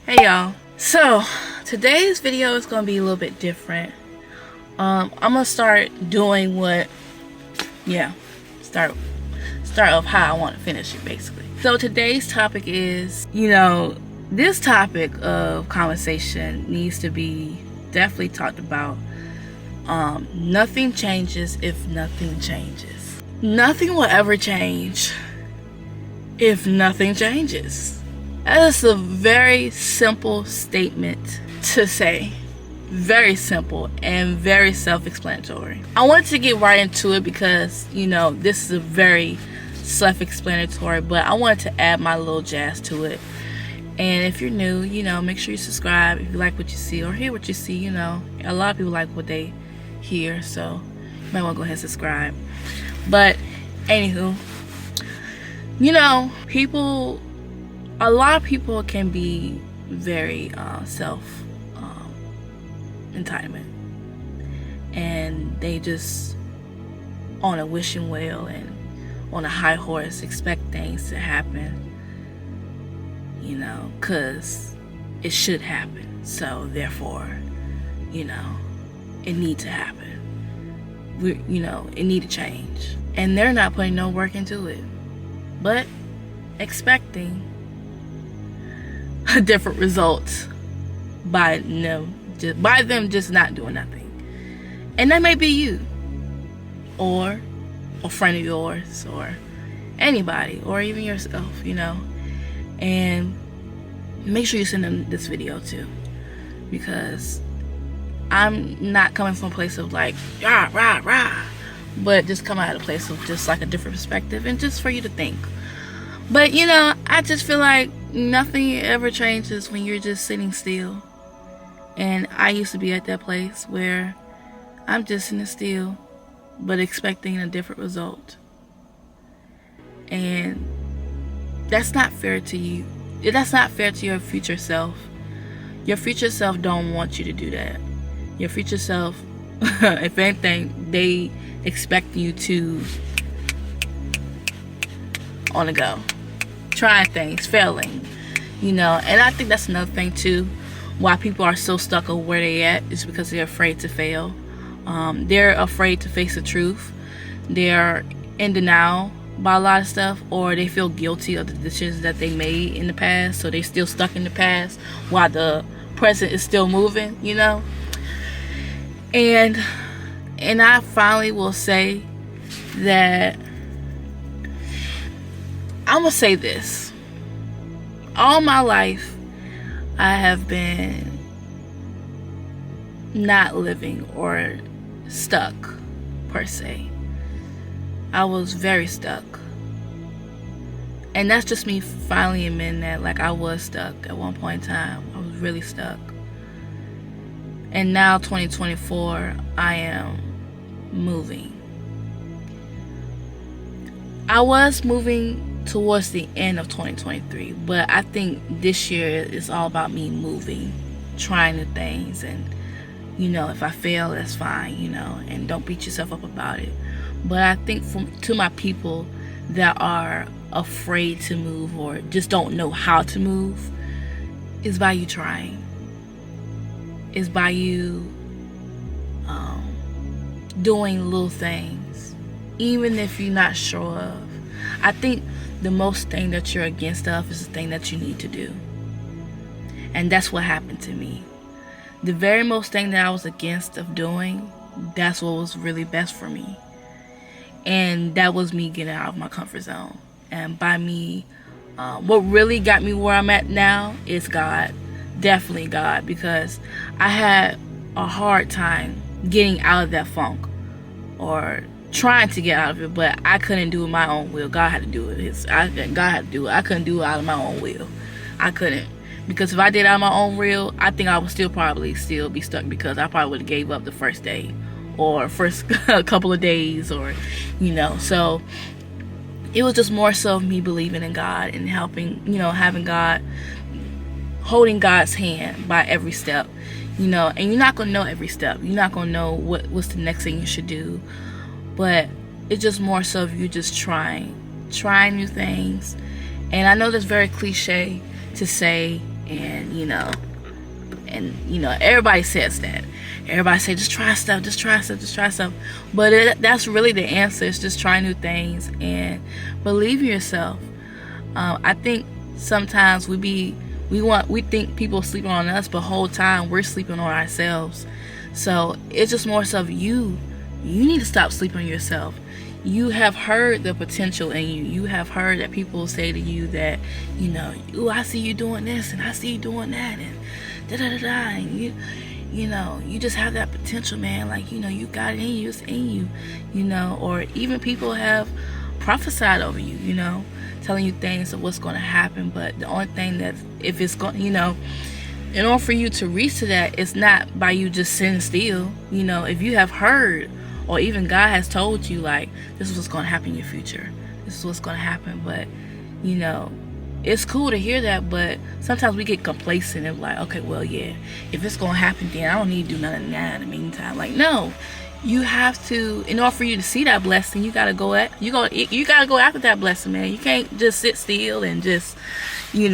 Hey y'all, so today's video is gonna be a little bit different. I'm gonna start doing start of how I want to finish it, basically. So today's topic is, this topic of conversation needs to be definitely talked about. Nothing changes if nothing changes. Nothing will ever change if nothing changes. That is a very simple statement to say. Very simple and very self-explanatory. I wanted to get right into it because, this is a very self-explanatory, but I wanted to add my little jazz to it. And if you're new, make sure you subscribe if you like what you see or hear what you see. A lot of people like what they hear, so you might want to go ahead and subscribe. But anywho, a lot of people can be very entitlement, and they just on a wishing well and on a high horse expect things to happen, because it should happen, so therefore it needs to happen. It need to change, and they're not putting no work into it but expecting a different result by them just not doing nothing. And that may be you, or a friend of yours, or anybody, or even yourself, and make sure you send them this video too, because I'm not coming from a place of like rah rah rah, but just come out of a place of just like a different perspective and just for you to think. But I just feel like nothing ever changes when you're just sitting still. And I used to be at that place where I'm just sitting still but expecting a different result. And that's not fair to you. That's not fair to your future self. Your future self don't want you to do that. Your future self, if anything, they expect you to on the go, trying things, failing, and I think that's another thing too, why people are so stuck on where they at, is because they're afraid to fail. They're afraid to face the truth. They're in denial by a lot of stuff, or they feel guilty of the decisions that they made in the past, so they're still stuck in the past while the present is still moving, and I finally will say that I'm gonna say this. All my life I have been not living or stuck per se. I was very stuck, and that's just me finally admitting that, like, I was stuck at one point in time. I was really stuck. And now 2024, I am moving. I was moving towards the end of 2023, but I think this year is all about me moving, trying new things, and if I fail, that's fine, and don't beat yourself up about it. But I think to my people that are afraid to move or just don't know how to move, is by you trying, is by you doing little things, even if you're not sure of. I think the most thing that you're against of is the thing that you need to do. And that's what happened to me. The very most thing that I was against of doing, that's what was really best for me. And that was me getting out of my comfort zone. And by me, what really got me where I'm at now is God. Definitely God, because I had a hard time getting out of that funk, or trying to get out of it, but I couldn't do it my own will. God had to do it. God had to do it. I couldn't do it out of my own will. I couldn't, because if I did it out of my own will, I think I would probably be stuck, because I probably would have gave up the first day or first couple of days, or so it was just more so of me believing in God and helping, having God, holding God's hand by every step, and you're not gonna know every step. You're not gonna know what's the next thing you should do. But it's just more so of you just trying new things. And I know that's very cliche to say, And everybody says that. Everybody say, just try stuff, just try stuff, just try stuff. But that's really the answer. It's just try new things and believe in yourself. I think sometimes we think people sleeping on us, but the whole time we're sleeping on ourselves. So it's just more so of you need to stop sleeping on yourself. You have heard the potential in you. You have heard that people say to you that, ooh, I see you doing this and I see you doing that and da-da-da-da, and you just have that potential, man. Like, you got it in you, it's in you, or even people have prophesied over you, telling you things of what's going to happen. But the only thing that, if it's going, in order for you to reach to that, it's not by you just sitting still. If you have heard, or even God has told you, like, this is what's going to happen in your future, this is what's going to happen. But it's cool to hear that, but sometimes we get complacent and like, okay, well, yeah, if it's going to happen, then I don't need to do nothing now in the meantime. Like, no, you have to, in order for you to see that blessing, you got to go after that blessing, man. You can't just sit still and just, be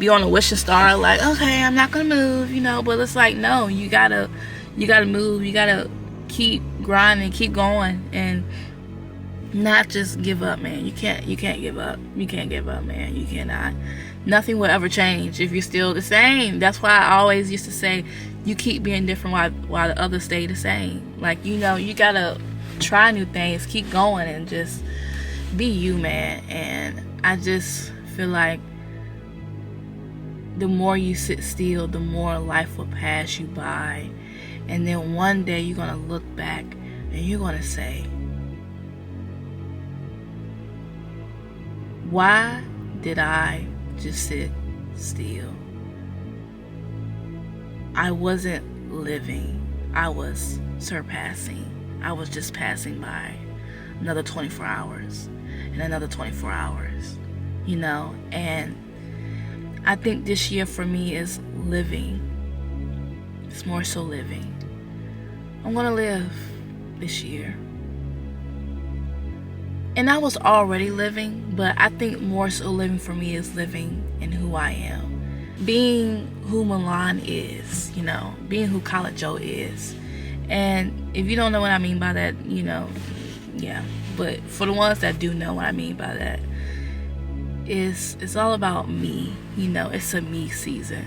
on a wishing star like, okay, I'm not going to move, but it's like, no, you got to move. You got to keep grinding, keep going, and not just give up, man. You can't give up. You can't give up, man. You cannot. Nothing will ever change if you're still the same. That's why I always used to say, you keep being different while the others stay the same. Like, you gotta try new things, keep going, and just be you, man. And I just feel like the more you sit still, the more life will pass you by. And then one day you're gonna look back and you're gonna say, why did I just sit still? I wasn't living. I was surpassing. I was just passing by. Another 24 hours and another 24 hours, and I think this year for me is living. It's more so living. I'm gonna live this year. And I was already living, but I think more so living for me is living in who I am. Being who Milan is, being who KYLAHJO is. And if you don't know what I mean by that, yeah. But for the ones that do know what I mean by that, it's all about me. It's a me season.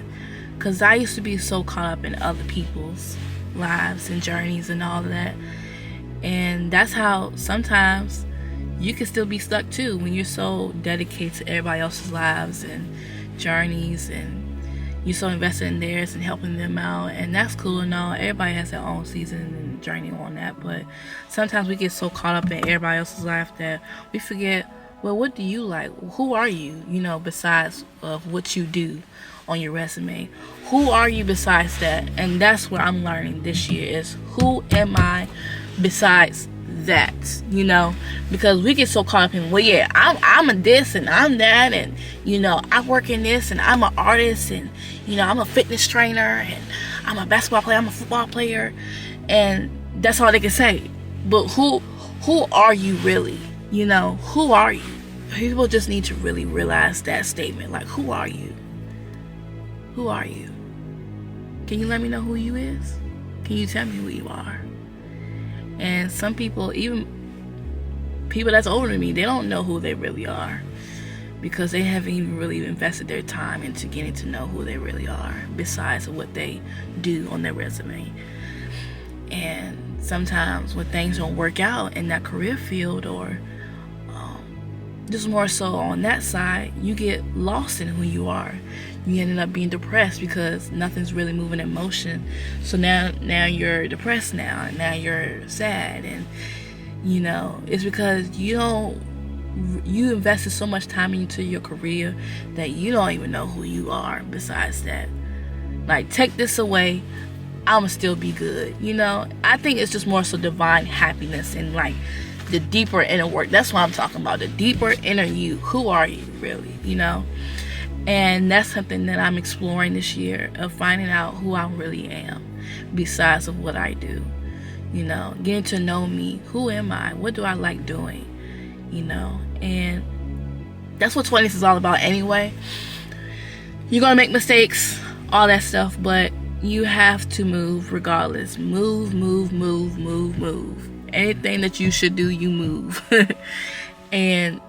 Because I used to be so caught up in other people's lives and journeys and all of that. And that's how sometimes you can still be stuck too, when you're so dedicated to everybody else's lives and journeys, and you're so invested in theirs and helping them out. And that's cool and all. Everybody has their own season and journey on that. But sometimes we get so caught up in everybody else's life that we forget, well, what do you like? Who are you, besides of what you do on your resume? Who are you besides that? And that's what I'm learning this year, is who am I besides that, because we get so caught up in, well, yeah, I'm a this and I'm that, and I work in this, and I'm an artist, and I'm a fitness trainer, and I'm a basketball player, I'm a football player, and that's all they can say. But who are you really? Who are you? People just need to really realize that statement. Like, who are you? Who are you? Can you let me know who you is? Can you tell me who you are? And some people, even people that's older than me, they don't know who they really are, because they haven't even really invested their time into getting to know who they really are, besides what they do on their resume. And sometimes when things don't work out in that career field, or just more so on that side, you get lost in who you are. You ended up being depressed because nothing's really moving in motion. So now you're depressed now, and now you're sad, and it's because you invested so much time into your career that you don't even know who you are besides that. Like, take this away, I'ma still be good. I think it's just more so divine happiness and like the deeper inner work. That's what I'm talking about. The deeper inner you. Who are you really? And that's something that I'm exploring this year, of finding out who I really am besides of what I do. Getting to know me. Who am I? What do I like doing? And that's what 20s is all about anyway. You're gonna make mistakes, all that stuff, but you have to move regardless. Move. Anything that you should do, you move. and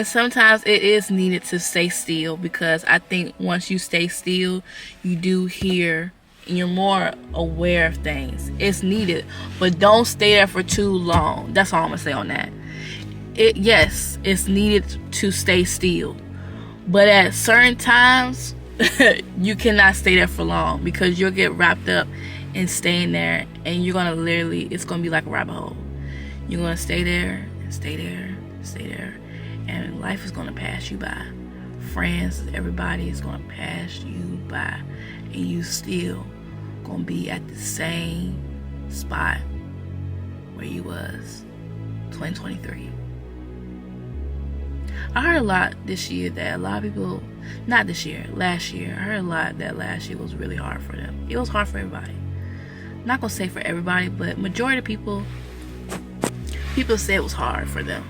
sometimes it is needed to stay still, because I think once you stay still, you do hear and you're more aware of things. It's needed, but don't stay there for too long. That's all I'm gonna say on that. Yes, it's needed to stay still, but at certain times you cannot stay there for long, because you'll get wrapped up in staying there, and you're gonna literally, it's gonna be like a rabbit hole. You're gonna stay there, and life is gonna pass you by. Friends, everybody is gonna pass you by, and you still gonna be at the same spot where you was 2023. I heard a lot this year that a lot of people, not this year, last year, I heard a lot that last year was really hard for them. It was hard for everybody. Not gonna say for everybody, but majority of people said it was hard for them.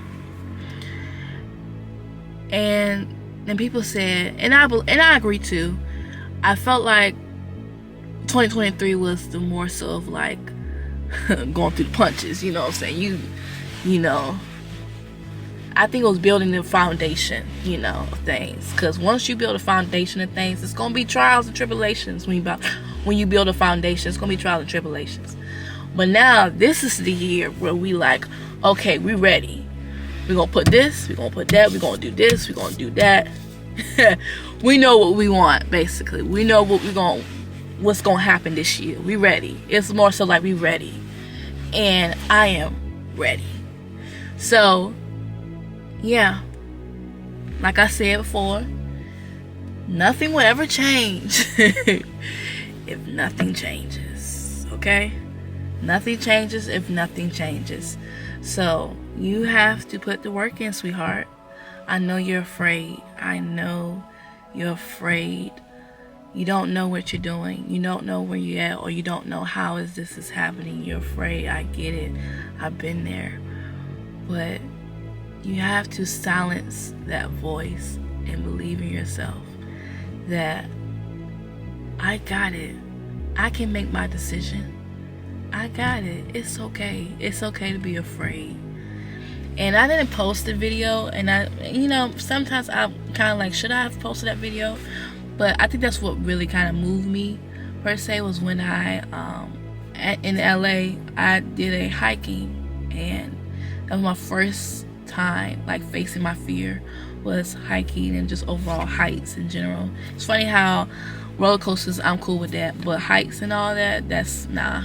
And then people said, and I agree too. I felt like 2023 was the more so of like going through the punches, you know what I'm saying? You know, I think it was building the foundation, you know, of things. Because once you build a foundation of things, it's going to be trials and tribulations. When you build a foundation, it's going to be trials and tribulations. But now, this is the year where we like, okay, we ready. We're going to put this, we're going to put that, we're going to do this, we're going to do that. We know what we want, basically. We know what's going to happen this year. We ready. It's more so like we ready. And I am ready. So, yeah, like I said before, nothing will ever change if nothing changes, okay? Nothing changes if nothing changes. So you have to put the work in, sweetheart. I know you're afraid. I know you're afraid. You don't know what you're doing. You don't know where you're at, or you don't know how this is happening. You're afraid. I get it. I've been there. But you have to silence that voice and believe in yourself that I got it. I can make my decision. I got it. It's okay. It's okay to be afraid. And I didn't post the video, and sometimes I'm kind of like, should I have posted that video? But I think that's what really kind of moved me, per se, was when I, in LA, I did a hiking, and that was my first time like facing my fear, was hiking and just overall heights in general. It's funny how roller coasters, I'm cool with that, but heights and all that, that's nah.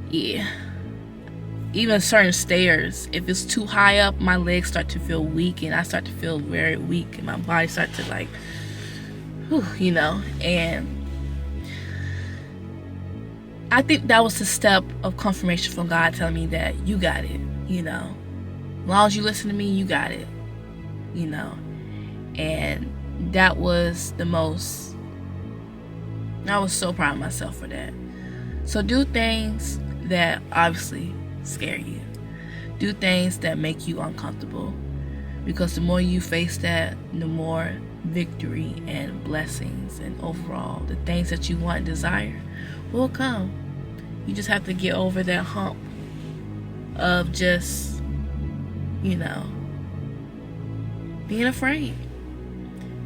Yeah, even certain stairs, if it's too high up, my legs start to feel weak, and I start to feel very weak, and my body starts to like, and I think that was the step of confirmation from God telling me that you got it, as long as you listen to me, you got it, and that was the most, I was so proud of myself for that. So do things that obviously scare you. Do things that make you uncomfortable, because the more you face that, the more victory and blessings and overall the things that you want and desire will come. You just have to get over that hump of just being afraid.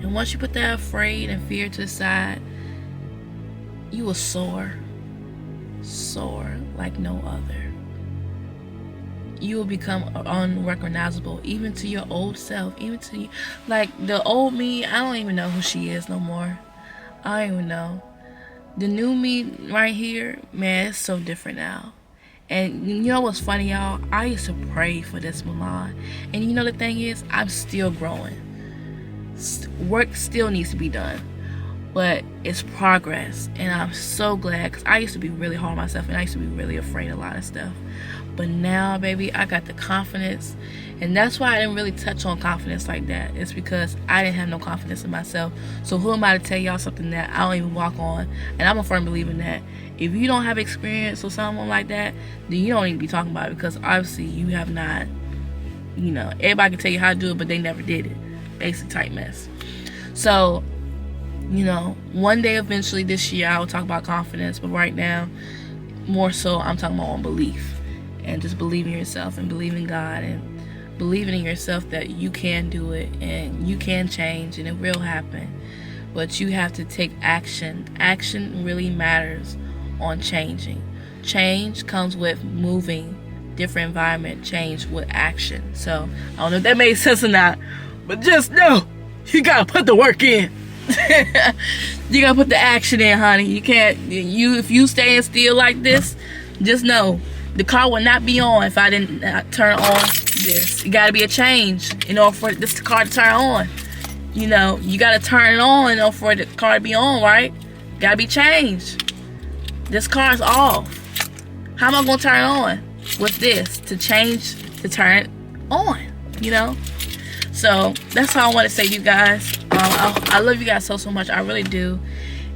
And once you put that afraid and fear to the side, you will soar like no other. You will become unrecognizable, even to your old self, even to you. Like the old me, I don't even know who she is no more. I don't even know. The new me right here, man, it's so different now. And you know what's funny, y'all? I used to pray for this Milan. And you know the thing is, I'm still growing. Work still needs to be done. But it's progress. And I'm so glad, because I used to be really hard on myself, and I used to be really afraid of a lot of stuff. But now, baby, I got the confidence. And that's why I didn't really touch on confidence like that. It's because I didn't have no confidence in myself. So who am I to tell y'all something that I don't even walk on? And I'm a firm believer in that. If you don't have experience with someone like that, then you don't need to be talking about it, because obviously you have not, everybody can tell you how to do it, but they never did it. Basic type mess. So You know, one day eventually this year I will talk about confidence, but right now, more so, I'm talking about on belief. And just believing in yourself and believing in God and believing in yourself that you can do it and you can change and it will happen. But you have to take action. Action really matters on changing. Change comes with moving, different environment, change with action. So, I don't know if that made sense or not, but just know, you gotta put the work in. You gotta put the action in, honey. You can't, if you staying still like this, just know the car will not be on if I didn't turn on this. It gotta be a change in order for this car to turn on. You know, you gotta turn it on in order for the car to be on, right? Gotta be changed. This car is off. How am I gonna turn it on with this to change to turn it on? You know? So that's all I want to say to you guys. I love you guys so much. I really do.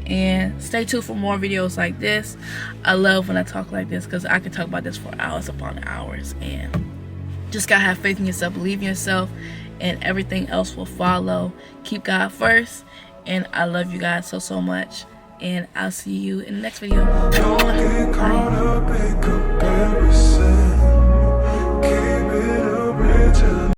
And stay tuned for more videos like this. I love when I talk like this because I can talk about this for hours upon hours. And just gotta have faith in yourself, believe in yourself, and everything else will follow. Keep God first. And I love you guys so much. And I'll see you in the next video. Bye.